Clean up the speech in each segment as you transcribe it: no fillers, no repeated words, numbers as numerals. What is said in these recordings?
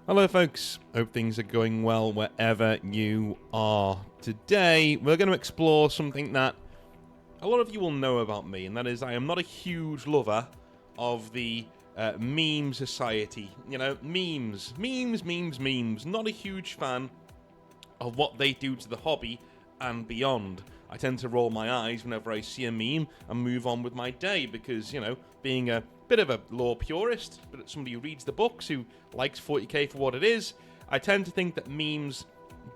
Hello folks, hope things are going well wherever you are. Today we're going to explore something that a lot of you will know about me, and that is I am not a huge lover of the meme society. You know, memes. Not a huge fan of what they do to the hobby and beyond. I tend to roll my eyes whenever I see a meme and move on with my day because, you know, being a bit of a lore purist, but somebody who reads the books, who likes 40k for what it is, I tend to think that memes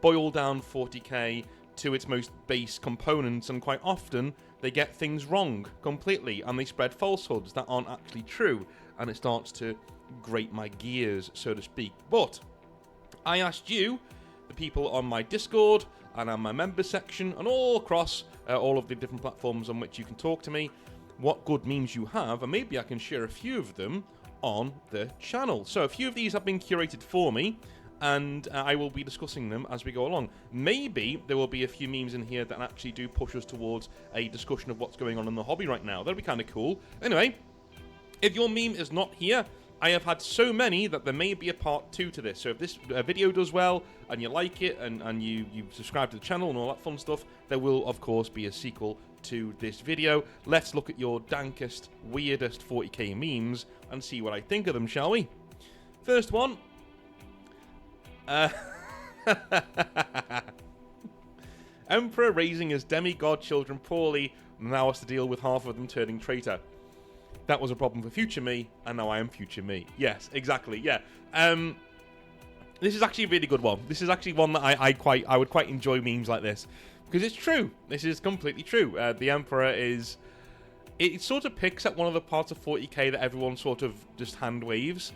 boil down 40k to its most base components, and quite often they get things wrong completely and they spread falsehoods that aren't actually true, and it starts to grate my gears, so to speak. But I asked you, the people on my Discord and on my members section and all across all of the different platforms on which you can talk to me, what good memes you have, and maybe I can share a few of them on the channel. So a few of these have been curated for me, and I will be discussing them as we go along. Maybe there will be a few memes in here that actually do push us towards a discussion of what's going on in the hobby right now. That'd be kind of cool. Anyway, if your meme is not here, I have had so many that there may be a part 2 to this. So if this video does well and you like it and you subscribe to the channel and all that fun stuff, there will of course be a sequel to this video. Let's look at your dankest, weirdest 40k memes and see what I think of them, shall we? First one. Emperor raising his demigod children poorly, now has to deal with half of them turning traitor. That was a problem for future me, and now I am future me. Yes, exactly, yeah. This is actually a really good one. This is actually one that I would quite enjoy memes like this, because it's true. This is completely true. The Emperor is... It sort of picks at one of the parts of 40k that everyone sort of just hand waves,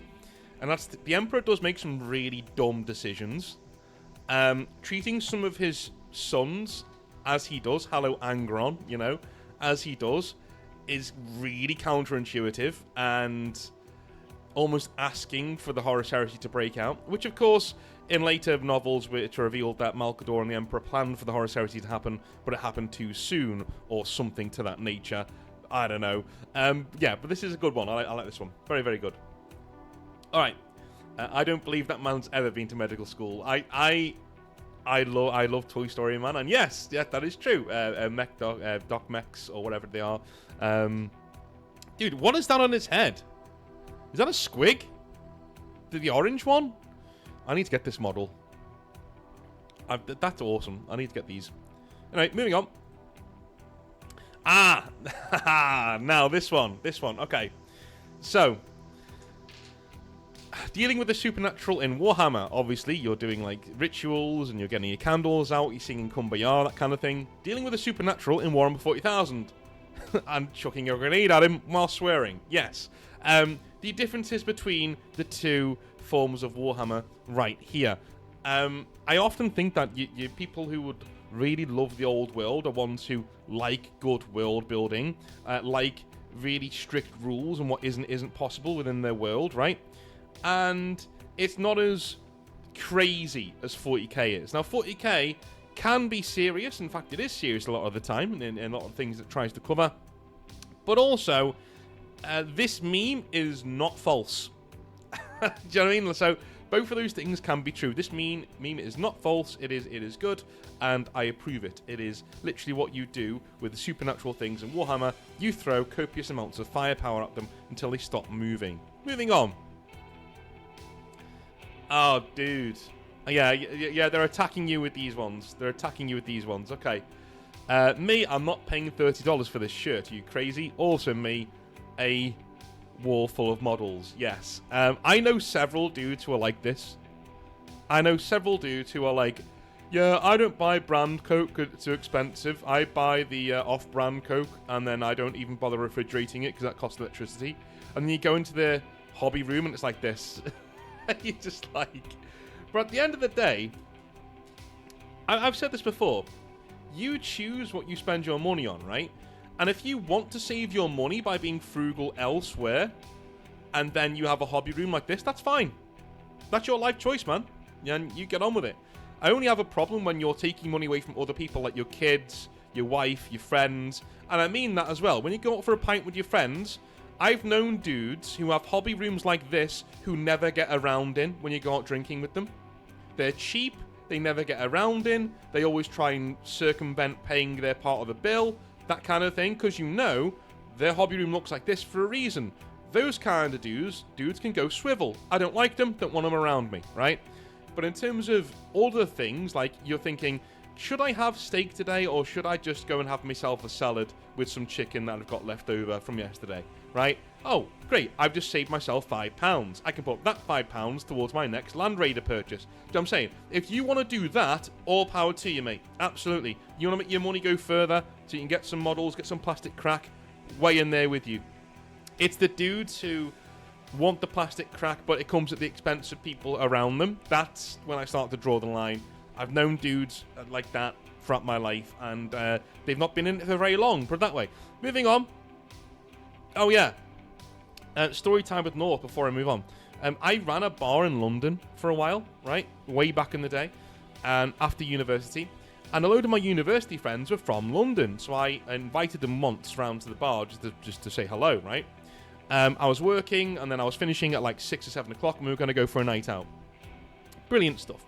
and that's the Emperor does make some really dumb decisions. Treating some of his sons as he does, Hallow Angron, you know, as he does, is really counterintuitive and almost asking for the Horus Heresy to break out, which of course in later novels which are revealed that Malcador and the Emperor planned for the Horus Heresy to happen, but it happened too soon or something to that nature. I don't know. Yeah, but this is a good one. I like this one. Very, very good. Alright. I don't believe that man's ever been to medical school. I love Toy Story Man, and yes, that is true. Doc Mechs, or whatever they are. Dude, what is that on his head? Is that a squig? The orange one? I need to get this model. That's awesome. I need to get these. Anyway, moving on. Now this one. Okay. So, dealing with the supernatural in Warhammer, obviously, you're doing, like, rituals, and you're getting your candles out, you're singing Kumbaya, that kind of thing. Dealing with the supernatural in Warhammer 40,000. And chucking a grenade at him while swearing. Yes. The differences between the two forms of Warhammer right here. I often think that you people who would really love the old world are ones who like good world building, like really strict rules and what isn't possible within their world, right? And it's not as crazy as 40k is. Now, 40k can be serious. In fact, it is serious a lot of the time in a lot of things it tries to cover. But also, this meme is not false. Do you know what I mean? So, both of those things can be true. This meme is not false. It is good, and I approve it. It is literally what you do with the supernatural things in Warhammer. You throw copious amounts of firepower at them until they stop moving. Moving on. Oh, dude. Yeah, they're attacking you with these ones. Okay. Me, I'm not paying $30 for this shirt. Are you crazy? Also me, a wall full of models. Yes. I know several dudes who are like this. I know several dudes who are like, yeah, I don't buy brand Coke because it's too expensive. I buy the off-brand Coke, and then I don't even bother refrigerating it because that costs electricity. And then you go into their hobby room and it's like this. You're just like... But at the end of the day, I've said this before, you choose what you spend your money on, right? And if you want to save your money by being frugal elsewhere, and then you have a hobby room like this, that's fine. That's your life choice, man. And you get on with it. I only have a problem when you're taking money away from other people, like your kids, your wife, your friends. And I mean that as well. When you go out for a pint with your friends, I've known dudes who have hobby rooms like this who never get around in when you go out drinking with them. They're cheap, they never get around in, they always try and circumvent paying their part of the bill, that kind of thing, because you know their hobby room looks like this for a reason. Those kind of dudes can go swivel. I don't like them, don't want them around me, right? But in terms of other things, like you're thinking, should I have steak today, or should I just go and have myself a salad with some chicken that I've got left over from yesterday, right? Oh, great, I've just saved myself £5. I can put that £5 towards my next Land Raider purchase. Do you know what I'm saying? If you want to do that, all power to you, mate. Absolutely. You want to make your money go further, so you can get some models, get some plastic crack, way in there with you. It's the dudes who want the plastic crack, but it comes at the expense of people around them. That's when I start to draw the line. I've known dudes like that throughout my life, and they've not been in it for very long, put it that way. Moving on. Oh, yeah. Story time with North before I move on. I ran a bar in London for a while, right? Way back in the day, and after university. And a load of my university friends were from London, so I invited them once round to the bar just to say hello, right? I was working, and then I was finishing at like 6 or 7 o'clock, and we were going to go for a night out. Brilliant stuff.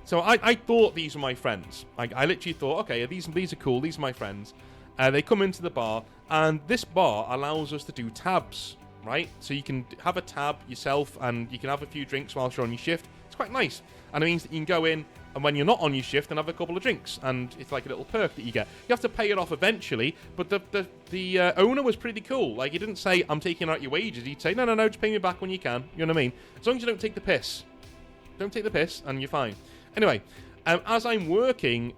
So I thought these were my friends. I literally thought, okay, these are cool, these are my friends. They come into the bar, and this bar allows us to do tabs, right? So you can have a tab yourself, and you can have a few drinks whilst you're on your shift. It's quite nice. And it means that you can go in, and when you're not on your shift, and have a couple of drinks. And it's like a little perk that you get. You have to pay it off eventually, but the owner was pretty cool. Like, he didn't say, I'm taking out your wages. He'd say, no, just pay me back when you can. You know what I mean? As long as you don't take the piss. Don't take the piss, and you're fine. Anyway, as I'm working,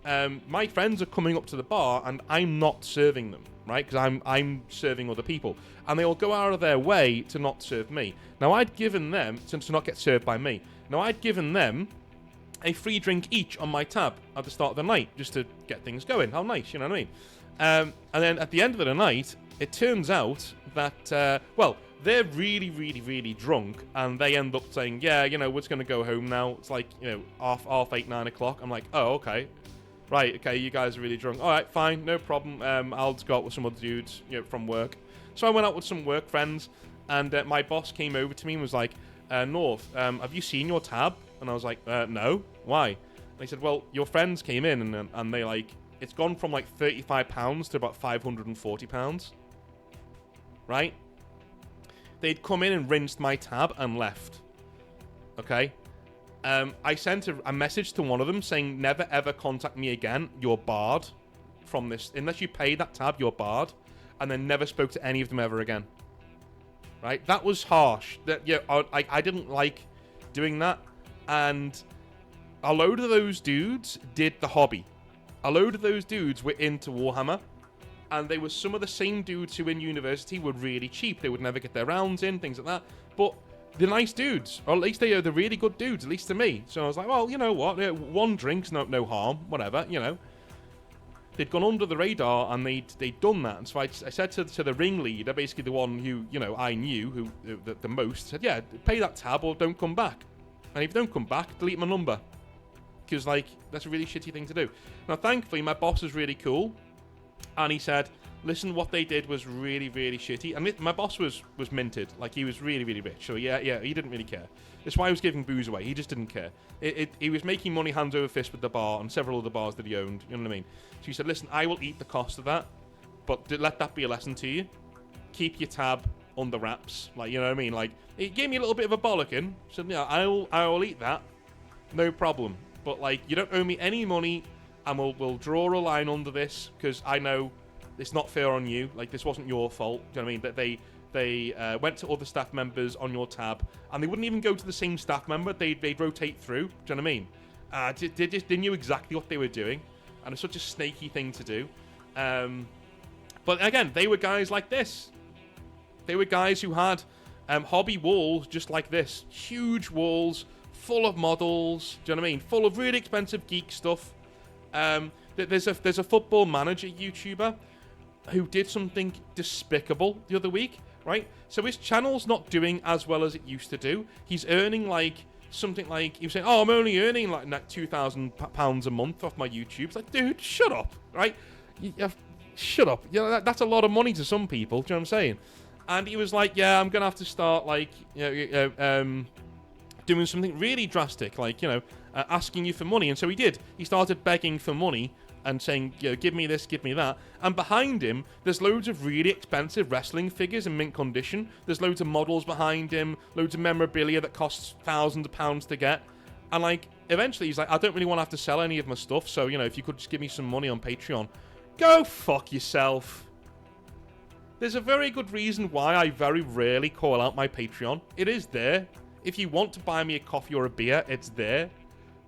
my friends are coming up to the bar, and I'm not serving them, right? Because I'm serving other people. And they all go out of their way to not serve me. Now, I'd given them, to not get served by me. Now, I'd given them a free drink each on my tab at the start of the night, just to get things going. How nice, you know what I mean? And then at the end of the night, it turns out that, well, they're really, really, really drunk, and they end up saying, yeah, you know, we're just going to go home now. It's like, you know, half 8, 9 o'clock. I'm like, oh, okay. Right, okay, you guys are really drunk. All right, fine, no problem. I'll just go out with some other dudes, you know, from work. So I went out with some work friends, and my boss came over to me and was like, North, have you seen your tab? And I was like, no. Why? And he said, well, your friends came in, and they, like, it's gone from, like, £35 to about £540. Right? They'd come in and rinsed my tab and left. Okay? I sent a message to one of them saying, never ever contact me again. You're barred from this. Unless you pay that tab, you're barred. And then never spoke to any of them ever again. Right? That was harsh. I didn't like doing that. And a load of those dudes did the hobby. A load of those dudes were into Warhammer. And they were some of the same dudes who in university were really cheap. They would never get their rounds in, things like that. But they're nice dudes. Or at least they're really good dudes, at least to me. So I was like, well, you know what? One drink's no harm, whatever, you know. They'd gone under the radar, and they'd done that. And so I said to the ringleader, basically the one who, you know, I knew who the most, said, yeah, pay that tab or don't come back. And if you don't come back, delete my number. Because, like, that's a really shitty thing to do. Now, thankfully, my boss was really cool. And he said, listen, what they did was really, really shitty. And my boss was minted. Like, he was really, really rich. So, yeah, he didn't really care. That's why he was giving booze away. He just didn't care. He was making money hands over fist with the bar and several other bars that he owned. You know what I mean? So he said, listen, I will eat the cost of that. But let that be a lesson to you. Keep your tab under wraps. Like, you know what I mean? Like, he gave me a little bit of a bollocking. So, yeah, I will eat that. No problem. But, like, you don't owe me any money. And we'll draw a line under this, because I know it's not fair on you. Like, this wasn't your fault. Do you know what I mean? That they went to other staff members on your tab, and they wouldn't even go to the same staff member. They'd rotate through. Do you know what I mean? They knew exactly what they were doing, and it's such a snaky thing to do. But again, they were guys like this. They were guys who had hobby walls just like this. Huge walls, full of models. Do you know what I mean? Full of really expensive geek stuff. There's a football manager YouTuber who did something despicable the other week, right? So his channel's not doing as well as it used to do. He's earning like something like, he was saying, oh, I'm only earning like £2,000 a month off my YouTube. It's like, dude, shut up, right? Shut up. You know, that's a lot of money to some people. Do you know what I'm saying? And he was like, yeah, I'm going to have to start, like, doing something really drastic, like, asking you for money. And so he did. He started begging for money and saying, give me this, give me that. And behind him, there's loads of really expensive wrestling figures in mint condition. There's loads of models behind him, loads of memorabilia that costs thousands of pounds to get. And, like, eventually he's like, I don't really want to have to sell any of my stuff, so, if you could just give me some money on Patreon. Go fuck yourself. There's a very good reason why I very rarely call out my Patreon. It is there. If you want to buy me a coffee or a beer, it's there.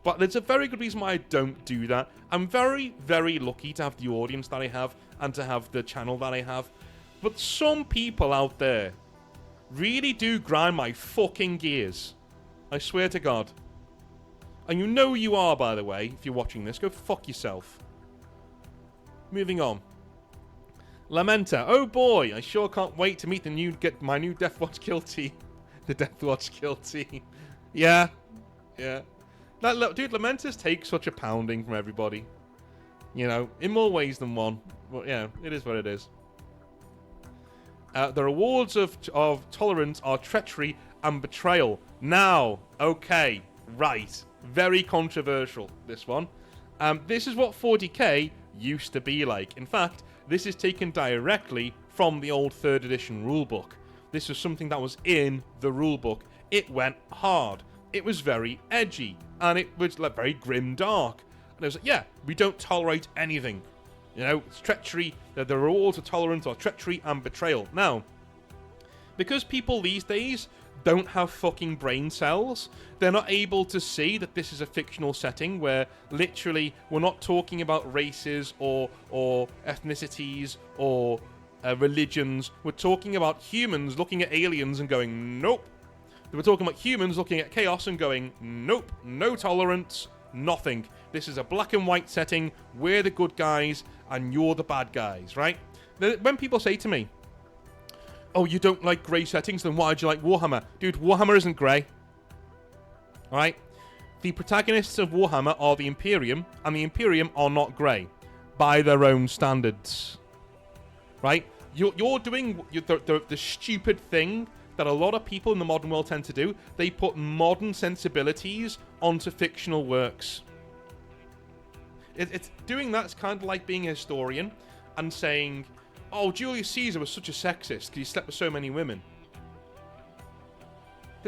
But there's a very good reason why I don't do that. I'm very, very lucky to have the audience that I have and to have the channel that I have. But some people out there really do grind my fucking gears. I swear to God. And you know who you are, by the way, if you're watching this. Go fuck yourself. Moving on. Lamenter. Oh boy, I sure can't wait to meet my new Deathwatch kill team. The Deathwatch kill team. Yeah. Dude, Lamenters take such a pounding from everybody. In more ways than one. But yeah, it is what it is. The rewards of tolerance are treachery and betrayal. Now, okay, right. Very controversial, this one. This is what 40k used to be like. In fact, this is taken directly from the old 3rd edition rulebook. This was something that was in the rulebook. It went hard. It was very edgy. And it was like very grim dark. And it was like, yeah, we don't tolerate anything. It's treachery. The rewards of tolerance are treachery and betrayal. Now, because people these days don't have fucking brain cells, they're not able to see that this is a fictional setting where literally we're not talking about races or ethnicities or religions. We're talking about humans looking at aliens and going, nope. We're talking about humans looking at chaos and going, nope, no tolerance, nothing. This is a black and white setting. We're the good guys and you're the bad guys, right? When people say to me, oh, you don't like grey settings, then why do you like Warhammer? Dude, Warhammer isn't grey. Alright? The protagonists of Warhammer are the Imperium, and the Imperium are not grey. By their own standards. Right? You're doing the stupid thing that a lot of people in the modern world tend to do. They put modern sensibilities onto fictional works. It's doing that's kind of like being a historian and saying, oh, Julius Caesar was such a sexist because he slept with so many women.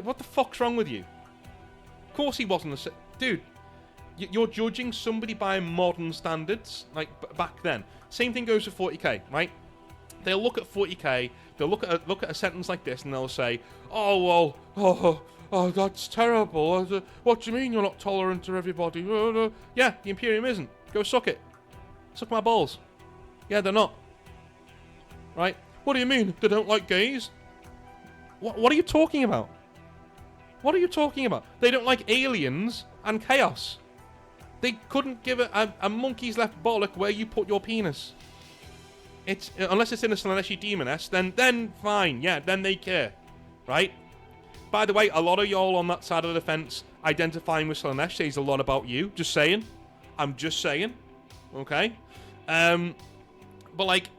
What the fuck's wrong with you? Of course he wasn't dude, you're judging somebody by modern standards, like back then. Same thing goes for 40k, right? They'll look at 40k, they'll look at a sentence like this, and they'll say, oh, well, oh, that's terrible. What do you mean you're not tolerant to everybody? Yeah, the Imperium isn't. Go suck it. Suck my balls. Yeah, they're not. Right? What do you mean? They don't like gays? What are you talking about? What are you talking about? They don't like aliens and chaos. They couldn't give a monkey's left bollock where you put your penis. Unless it's in a Slaaneshi demoness, then fine. Yeah, then they care. Right? By the way, a lot of y'all on that side of the fence identifying with Slaanesh says a lot about you. Just saying. I'm just saying. Okay? But like,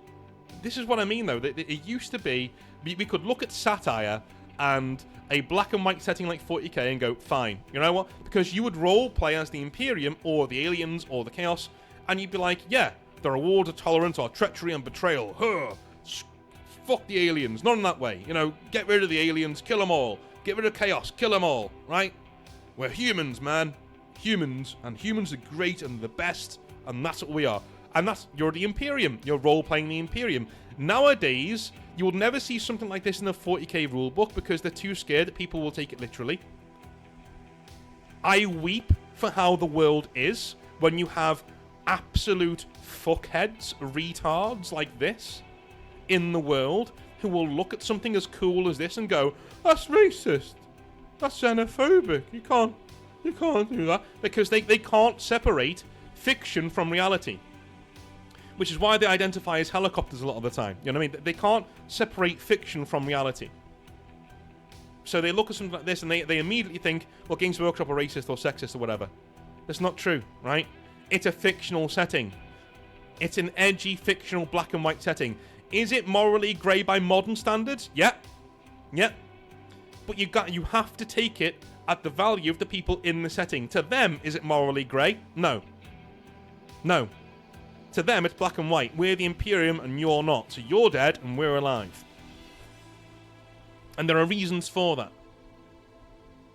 this is what I mean, though. It used to be, we could look at satire and a black and white setting like 40k and go, fine. You know what? Because you would role play as the Imperium or the aliens or the chaos, and you'd be like, yeah, the rewards of tolerance are treachery and betrayal. Huh. Fuck the aliens. Not in that way. Get rid of the aliens, kill them all. Get rid of chaos, kill them all. Right? We're humans, man. Humans. And humans are great and the best, and that's what we are. And you're the Imperium. You're role-playing the Imperium. Nowadays, you will never see something like this in the 40k rulebook because they're too scared that people will take it literally. I weep for how the world is when you have absolute fuckheads, retards like this in the world who will look at something as cool as this and go, that's racist. That's xenophobic. You can't do that. Because they can't separate fiction from reality. Which is why they identify as helicopters a lot of the time. You know what I mean? They can't separate fiction from reality. So they look at something like this and they immediately think, well, Games Workshop are racist or sexist or whatever. That's not true, right? It's a fictional setting. It's an edgy, fictional, black and white setting. Is it morally grey by modern standards? Yeah. Yeah. But you have to take it at the value of the people in the setting. To them, is it morally grey? No. No. To them, it's black and white. We're the Imperium and you're not. So you're dead and we're alive. And there are reasons for that.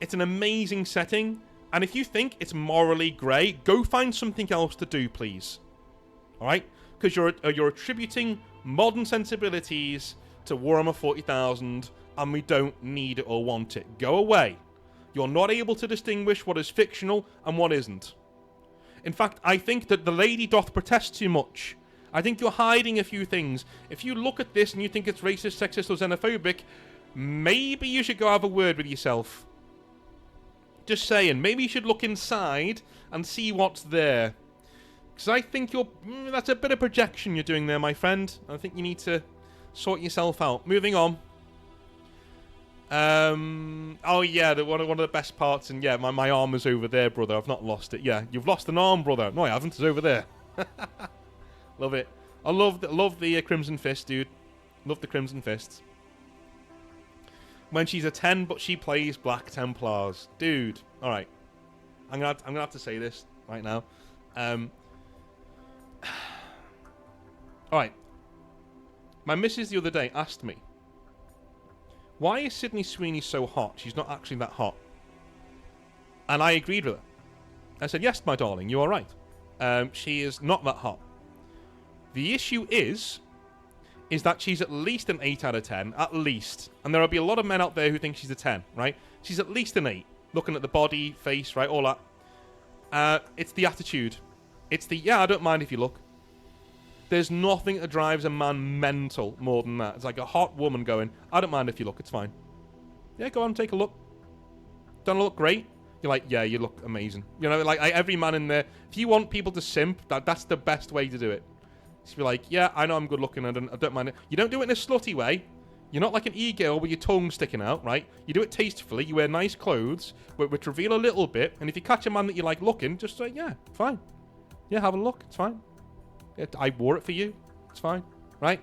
It's an amazing setting. And if you think it's morally grey, go find something else to do, please. Alright? Because you're attributing modern sensibilities to Warhammer 40,000, and we don't need it or want it. Go away. You're not able to distinguish what is fictional and what isn't. In fact, I think that the lady doth protest too much. I think you're hiding a few things. If you look at this and you think it's racist, sexist, or xenophobic, maybe you should go have a word with yourself. Just saying, maybe you should look inside and see what's there. Because I think that's a bit of projection you're doing there, my friend. I think you need to sort yourself out. Moving on. Oh yeah, one of the best parts, and yeah, my arm is over there, brother. I've not lost it. Yeah, you've lost an arm, brother. No, I haven't. It's over there. Love it. I love the Crimson Fist, dude. Love the Crimson Fists. When she's a 10, but she plays Black Templars. Dude. Alright. I'm gonna have to say this right now. Alright. My missus the other day asked me, why is Sydney Sweeney so hot? She's not actually that hot. And I agreed with her. I said, yes, my darling, you are right. She is not that hot. The issue is that she's at least an 8 out of 10, at least. And there will be a lot of men out there who think she's a 10, right? She's at least an 8, looking at the body, face, right, all that. It's the attitude. It's the, yeah, I don't mind if you look. There's nothing that drives a man mental more than that. It's like a hot woman going, I don't mind if you look, it's fine. Yeah, go on, take a look. Don't I look great? You're like, yeah, you look amazing. You know, like every man in there, if you want people to simp, that's the best way to do it. Just be like, yeah, I know I'm good looking, I don't mind it. You don't do it in a slutty way. You're not like an e-girl with your tongue sticking out, right? You do it tastefully, you wear nice clothes, which reveal a little bit, and if you catch a man that you like looking, just say, yeah, fine. Yeah, have a look, it's fine. Yeah, I wore it for you, it's fine, right?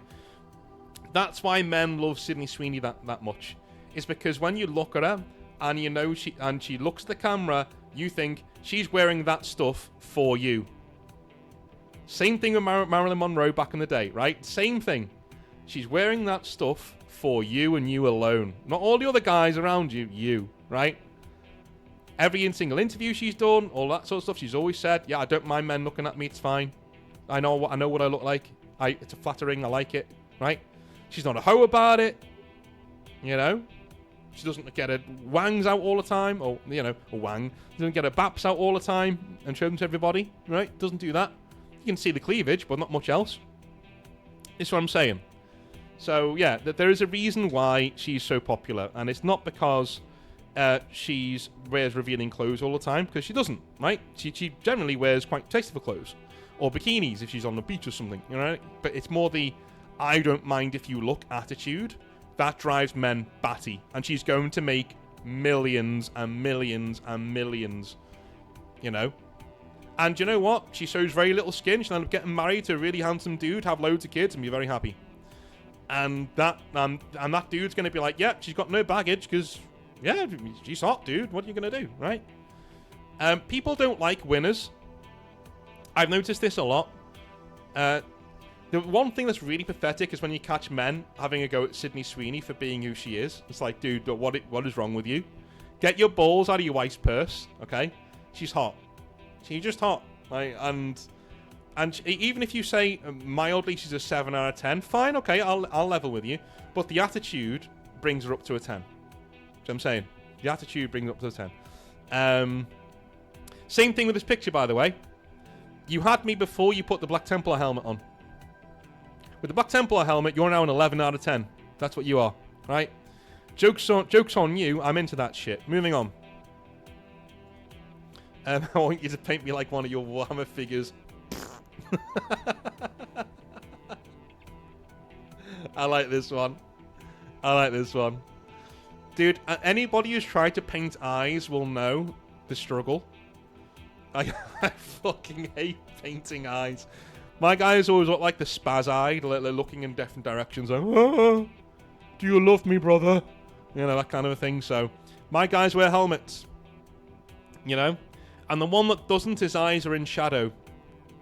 That's why men love Sydney Sweeney that much. It's because when you look at her, and you know she looks at the camera, you think, she's wearing that stuff for you. Same thing with Marilyn Monroe back in the day, right? Same thing. She's wearing that stuff for you and you alone. Not all the other guys around you, you, right? Every single interview she's done, all that sort of stuff, she's always said, yeah, I don't mind men looking at me, it's fine. I know what I look like. It's flattering, I like it, right? She's not a hoe about it, you know? She doesn't get her wangs out all the time, or, you know, a wang. She doesn't get her baps out all the time and show them to everybody, right? Doesn't do that. You can see the cleavage, but not much else. That's what I'm saying. So, yeah, there is a reason why she's so popular, and it's not because she wears revealing clothes all the time, because she doesn't, right? She generally wears quite tasteful clothes, or bikinis if she's on the beach or something, you know? But it's more the, I don't mind if you look attitude, that drives men batty, and she's going to make millions and millions and millions, you know? And you know what? She shows very little skin. She'll end up getting married to a really handsome dude, have loads of kids, and be very happy. And that dude's going to be like, yeah, she's got no baggage, because, yeah, she's hot, dude. What are you going to do, right? People don't like winners. I've noticed this a lot. The one thing that's really pathetic is when you catch men having a go at Sydney Sweeney for being who she is. It's like, dude, but what is wrong with you? Get your balls out of your wife's purse, okay? She's hot. She's just hot. Like, and even if you say mildly she's a 7 out of 10, fine, okay, I'll level with you. But the attitude brings her up to a 10. So I'm saying, the attitude brings her up to a 10. Same thing with this picture, by the way. You had me before you put the Black Templar helmet on. With the Black Templar helmet, you're now an 11 out of 10. That's what you are, right? Joke's on you. I'm into that shit. Moving on. I want you to paint me like one of your Warhammer figures. I like this one. I like this one. Dude, anybody who's tried to paint eyes will know the struggle. I fucking hate painting eyes. My guys always look like the spaz-eyed, they're looking in different directions. Like, oh, do you love me, brother? You know, that kind of a thing. So, my guys wear helmets. You know? And the one that doesn't, his eyes are in shadow.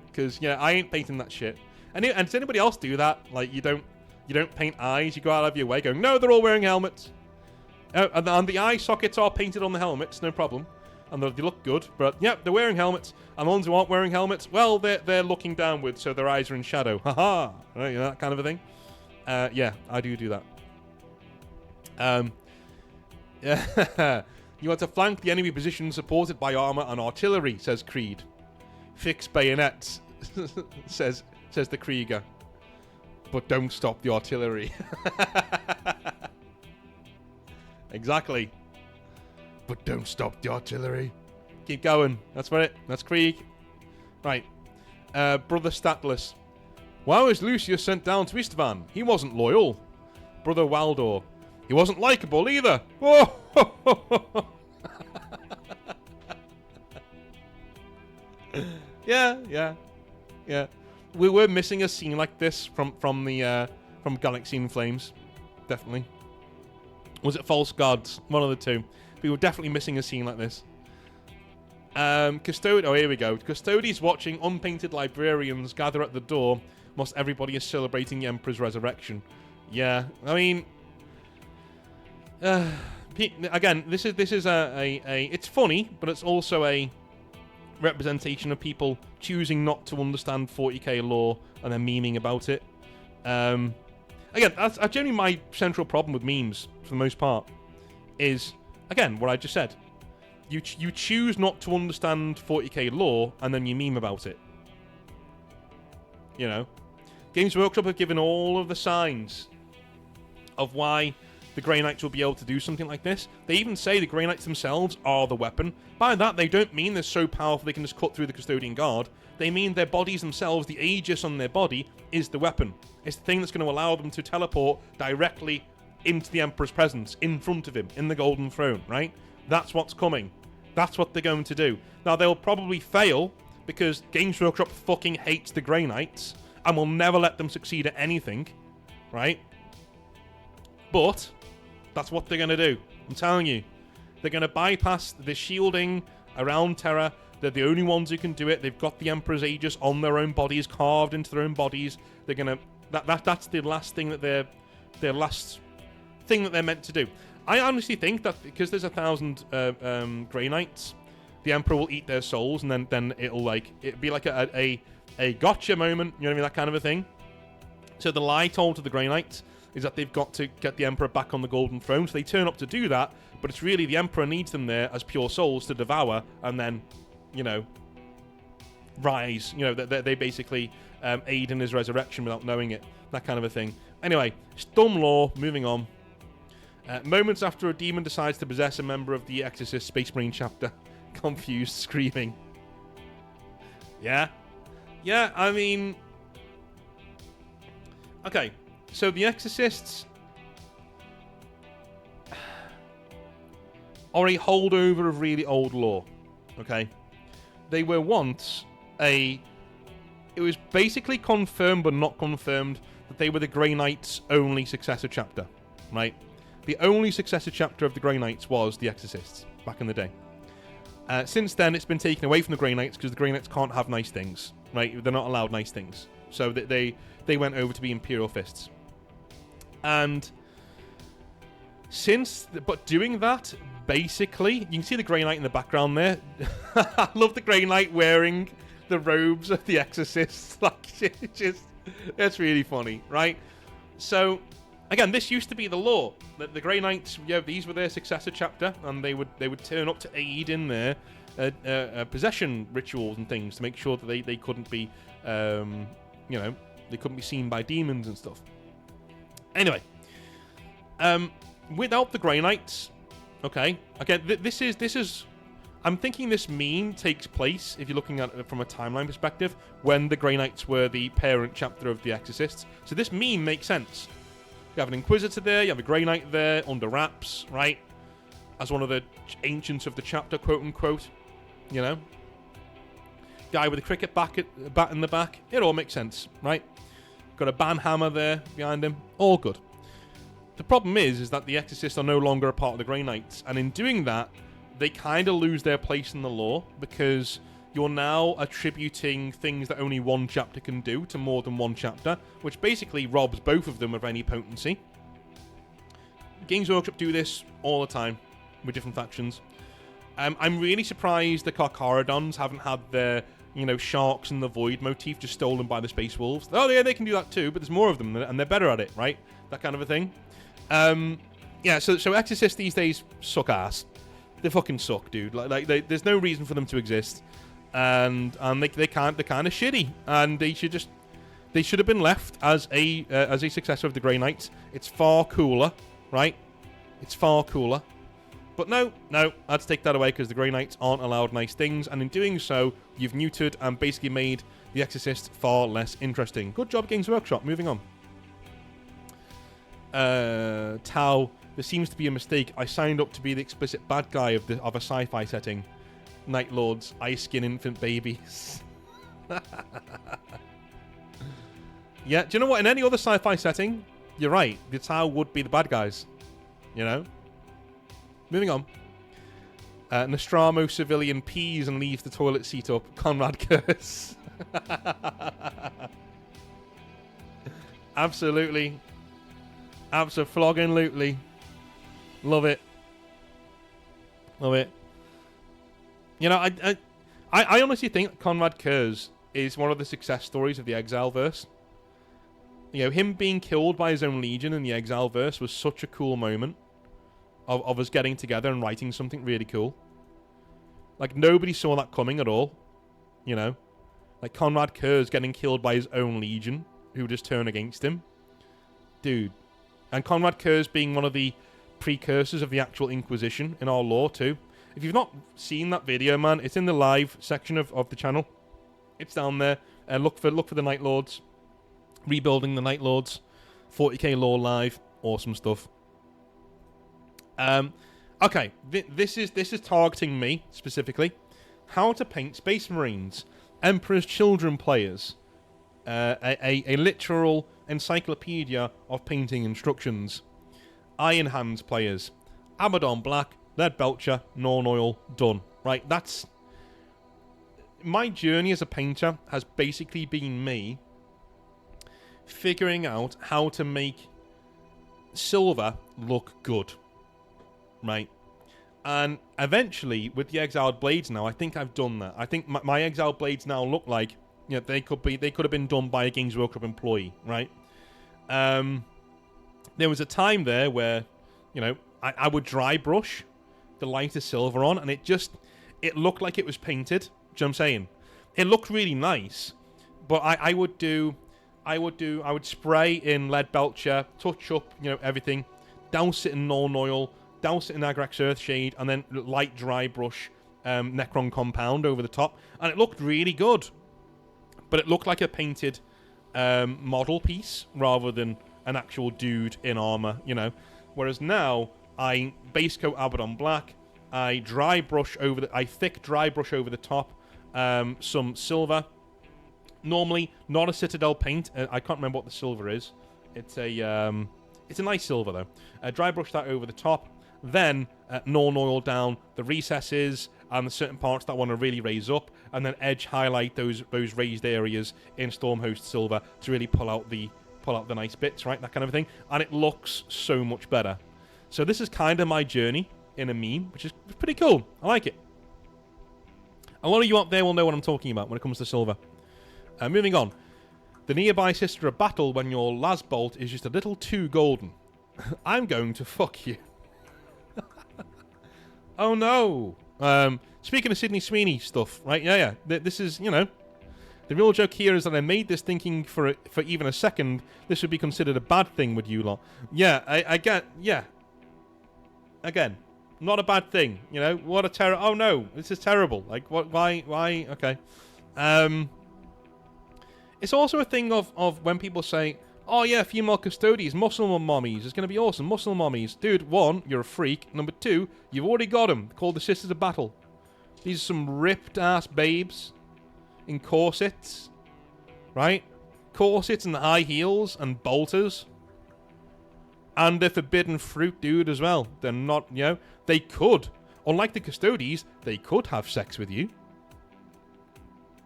Because, yeah, I ain't painting that shit. And does anybody else do that? Like, you don't paint eyes, you go out of your way going, no, they're all wearing helmets. And the eye sockets are painted on the helmets, no problem. And they look good, but yeah, they're wearing helmets. And the ones who aren't wearing helmets, well, they're looking downwards, so their eyes are in shadow. Haha! Right, you know, that kind of a thing. Yeah, I do that. Yeah. You want to flank the enemy position supported by armor and artillery, says Creed. Fix bayonets, says the Krieger. But don't stop the artillery. Exactly. But don't stop the artillery. Keep going. That's Krieg. Right. Brother Statless. Why was Lucius sent down to Isstvan? He wasn't loyal. Brother Waldor. He wasn't likable either. Oh! Yeah. We were missing a scene like this from Galaxy in Flames. Definitely. Was it False Gods? One of the two. We were definitely missing a scene like this. Oh, here we go. Custodes watching unpainted librarians gather at the door whilst everybody is celebrating the Emperor's resurrection. Yeah, I mean, again, this is a it's funny, but it's also a representation of people choosing not to understand 40k lore and then memeing about it. Again, that's generally my central problem with memes, for the most part, is, again, what I just said. You choose not to understand 40k lore, and then you meme about it. You know? Games Workshop have given all of the signs of why the Grey Knights will be able to do something like this. They even say the Grey Knights themselves are the weapon. By that, they don't mean they're so powerful they can just cut through the Custodian Guard. They mean their bodies themselves, the Aegis on their body, is the weapon. It's the thing that's going to allow them to teleport directly into the Emperor's presence, in front of him, in the Golden Throne, right? That's what's coming. That's what they're going to do. Now, they'll probably fail, because Games Workshop fucking hates the Grey Knights, and will never let them succeed at anything, right? But that's what they're going to do. I'm telling you. They're going to bypass the shielding around Terra. They're the only ones who can do it. They've got the Emperor's Aegis on their own bodies, carved into their own bodies. They're going to... That's the last thing that their last thing that they're meant to do. I honestly think that because there's 1,000 Grey Knights, the Emperor will eat their souls, and then it'll be like a gotcha moment, you know what I mean, that kind of a thing. So the lie told to the Grey Knights is that they've got to get the Emperor back on the Golden Throne, so they turn up to do that, but it's really the Emperor needs them there as pure souls to devour, and then, you know, rise. You know, they basically aid in his resurrection without knowing it, that kind of a thing. Anyway, dumb lore, moving on. Moments after a demon decides to possess a member of the Exorcist Space Marine chapter, confused, screaming. Yeah, I mean... Okay, so the Exorcists are a holdover of really old lore, okay? They were once it was basically confirmed but not confirmed that they were the Grey Knights' only successor chapter, right? The only successor chapter of the Grey Knights was the Exorcists, back in the day. Since then, it's been taken away from the Grey Knights because the Grey Knights can't have nice things, right? They're not allowed nice things. So they went over to be Imperial Fists. And but doing that, basically, you can see the Grey Knight in the background there. I love the Grey Knight wearing the robes of the Exorcists. That's really funny, right? So, again, this used to be the lore. The Grey Knights, these were their successor chapter, and they would turn up to aid in their possession rituals and things to make sure that they couldn't be, they couldn't be seen by demons and stuff. Anyway, without the Grey Knights, okay, again, this is. I'm thinking this meme takes place, if you're looking at it from a timeline perspective, when the Grey Knights were the parent chapter of the Exorcists. So this meme makes sense. You have an Inquisitor there, you have a Grey Knight there, under wraps, right? As one of the ancients of the chapter, quote-unquote, you know? guy with a cricket bat in the back. It all makes sense, right? Got a banhammer there behind him. All good. The problem is that the Exorcists are no longer a part of the Grey Knights, and in doing that, they kind of lose their place in the lore, because you're now attributing things that only one chapter can do to more than one chapter, which basically robs both of them of any potency. Games Workshop do this all the time with different factions. I'm really surprised the Carcharodons haven't had their, sharks and the void motif just stolen by the Space Wolves. Oh yeah, they can do that too, but there's more of them, and they're better at it, right? That kind of a thing. Yeah, so Exorcists these days suck ass. They fucking suck, dude. There's no reason for them to exist, and they're kind of shitty, and they should have been left as a successor of the Grey Knights. It's far cooler, right? It's far cooler. But no, let's take that away, because the Grey Knights aren't allowed nice things, and in doing so, you've neutered and basically made the Exorcist far less interesting. Good job, Games Workshop. Moving on. Tau, there seems to be a mistake. I signed up to be the explicit bad guy of a sci-fi setting. Night Lords, ice skin infant babies. Yeah, do you know what? In any other sci-fi setting, you're right. The Tau would be the bad guys. Moving on. Nostramo civilian pees and leaves the toilet seat up. Konrad Curze. Absolutely. Abso-flogging-lutely. Love it. Love it. I honestly think Konrad Curze is one of the success stories of the Exile-verse. Him being killed by his own legion in the Exile-verse was such a cool moment of us getting together and writing something really cool. Like, nobody saw that coming at all. Like, Konrad Curze getting killed by his own legion, who just turned against him. Dude. And Konrad Curze being one of the precursors of the actual Inquisition in our lore, too. If you've not seen that video, man, it's in the live section of the channel. It's down there. Look for the Night Lords. Rebuilding the Night Lords. 40k lore live. Awesome stuff. Okay, this is targeting me specifically. How to paint Space Marines, Emperor's Children players, a literal encyclopedia of painting instructions. Iron Hands players, Abaddon Black, Lead Belcher, Norn Oil, done. Right, that's my journey as a painter has basically been me figuring out how to make silver look good. Right, and eventually with the Exiled Blades now, I think I've done that. I think my Exiled Blades now look like they could have been done by a Games Workshop employee, right? There was a time there where I would dry brush the lighter silver on, and it looked like it was painted. Do you know what I'm saying? It looked really nice, but I would spray in Lead Belcher, touch up everything, douse it in Norn Oil, douse it in Agrax Earthshade, and then light dry brush Necron Compound over the top, and it looked really good. But it looked like a painted model piece rather than an actual dude in armor, Whereas now I base coat Abaddon Black, I thick dry brush over the top, some silver. Normally not a Citadel paint. I can't remember what the silver is. It's a nice silver though. Dry brush that over the top. Then Norn Oil down the recesses and the certain parts that I want to really raise up, and then edge highlight those raised areas in Stormhost Silver to really pull out the nice bits, right? That kind of thing. And it looks so much better. So this is kind of my journey in a meme, which is pretty cool. I like it. A lot of you out there will know what I'm talking about when it comes to silver. Moving on. The nearby sister of battle when your Lasbolt is just a little too golden. I'm going to fuck you. Oh no. Speaking of Sydney Sweeney stuff, right? Yeah. This is, the real joke here is that I made this thinking for even a second this would be considered a bad thing with you lot. Yeah, I get, yeah. Again, not a bad thing, What a terror. Oh no, this is terrible. Like, what? Why? Okay. It's also a thing of when people say, oh yeah, female Custodes, Muslim mommies, it's going to be awesome, Muslim mommies. Dude, one, you're a freak. Number two, you've already got them, called the Sisters of Battle. These are some ripped-ass babes. in corsets, right? Corsets and high heels and bolters. And they're forbidden fruit, dude, as well. They're not, they could. Unlike the Custodes, they could have sex with you.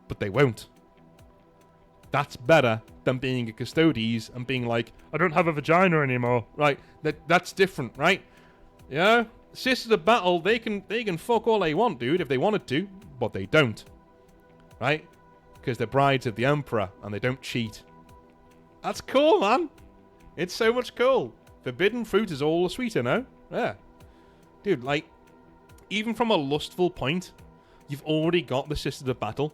But they won't. That's better than being a Custodes and being like, I don't have a vagina anymore. Right? That's different, right? Yeah? Sisters of Battle, they can fuck all they want, dude, if they wanted to. But they don't. Right? Because they're brides of the Emperor and they don't cheat. That's cool, man. It's so much cool. Forbidden fruit is all the sweeter, no? Yeah. Dude, like, even from a lustful point, you've already got the Sisters of Battle.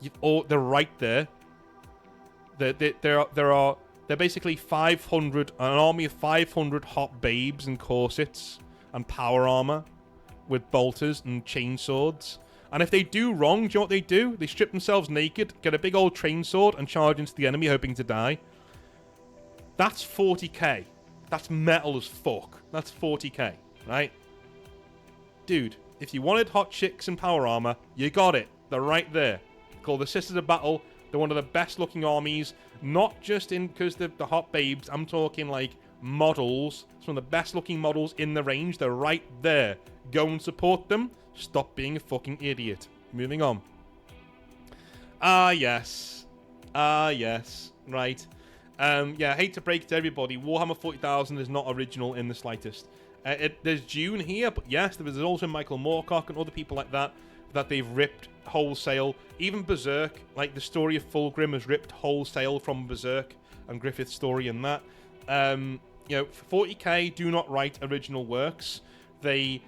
They're right there. They're basically 500, an army of 500 hot babes in corsets and power armor with bolters and chainswords. And if they do wrong, do you know what they do? They strip themselves naked, get a big old chainsword, and charge into the enemy hoping to die. That's 40k. That's metal as fuck. That's 40k, right? Dude, if you wanted hot chicks and power armor, you got it. They're right there. Called the Sisters of Battle. They're one of the best looking armies. Not just in because they're the hot babes. I'm talking like models. Some of the best looking models in the range. They're right there. Go and support them. Stop being a fucking idiot. Moving on. Yes. Yes. Right. Yeah, I hate to break it to everybody. Warhammer 40,000 is not original in the slightest. There's June here, but yes, there's also Michael Moorcock and other people like that they've ripped wholesale. Even Berserk, like the story of Fulgrim, has ripped wholesale from Berserk and Griffith's story and that. For 40k do not write original works. They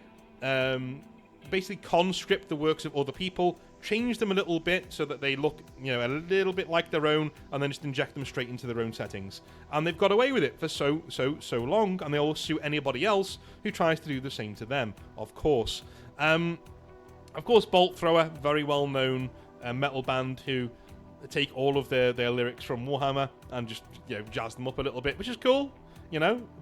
basically conscript the works of other people, change them a little bit so that they look, a little bit like their own, and then just inject them straight into their own settings. And they've got away with it for so long, and they'll sue anybody else who tries to do the same to them, of course. Of course, Bolt Thrower, very well-known metal band who take all of their lyrics from Warhammer and just, jazz them up a little bit, which is cool,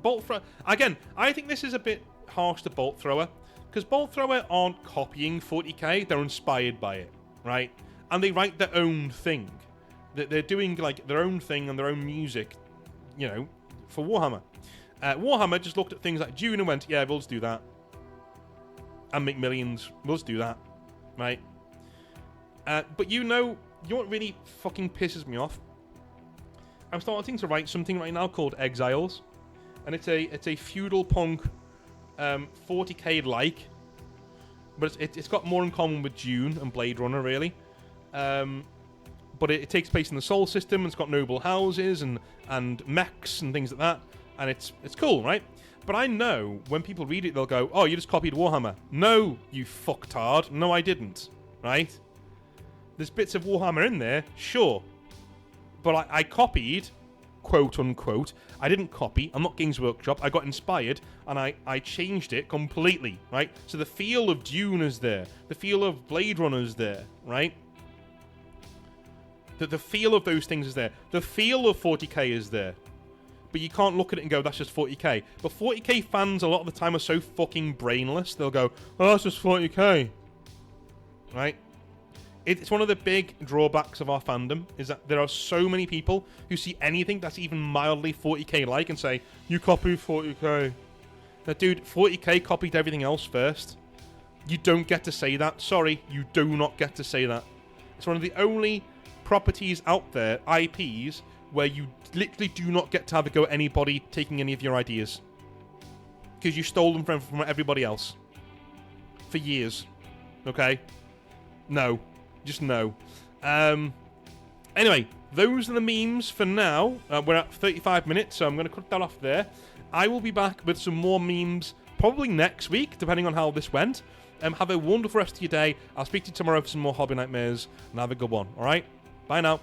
Bolt Thrower. Again, I think this is a bit harsh to Bolt Thrower, because Bolt Thrower aren't copying 40k, they're inspired by it, right? And they write their own thing. They're doing, like, their own thing and their own music, for Warhammer. Warhammer just looked at things like Dune and went, yeah, we'll just do that. And make millions. We'll just do that, right? But you know what really fucking pisses me off? I'm starting to write something right now called Exiles. And it's a feudal punk 40k like, but it's got more in common with Dune and Blade Runner, really. But it takes place in the Sol system, and it's got noble houses and mechs and things like that, and it's cool, right? But I know when people read it, they'll go, "Oh, you just copied Warhammer." No, you fucktard. No, I didn't. Right? There's bits of Warhammer in there, sure, but I copied, quote unquote. I didn't copy. I'm not Games Workshop. I got inspired and I changed it completely, right? So the feel of Dune is there. The feel of Blade Runner is there, right? The feel of those things is there. The feel of 40k is there. But you can't look at it and go, that's just 40k. But 40k fans a lot of the time are so fucking brainless. They'll go, oh, that's just 40k. Right? It's one of the big drawbacks of our fandom, is that there are so many people who see anything that's even mildly 40k-like and say, you copied 40k. Now, dude, 40k copied everything else first. You don't get to say that. Sorry, you do not get to say that. It's one of the only properties out there, IPs, where you literally do not get to have a go at anybody taking any of your ideas. Because you stole them from everybody else. For years. Okay? No. Just no. Anyway, those are the memes for now. We're at 35 minutes, so I'm going to cut that off there. I will be back with some more memes probably next week, depending on how this went. Have a wonderful rest of your day. I'll speak to you tomorrow for some more Hobby Nightmares, and have a good one. Alright? Bye now.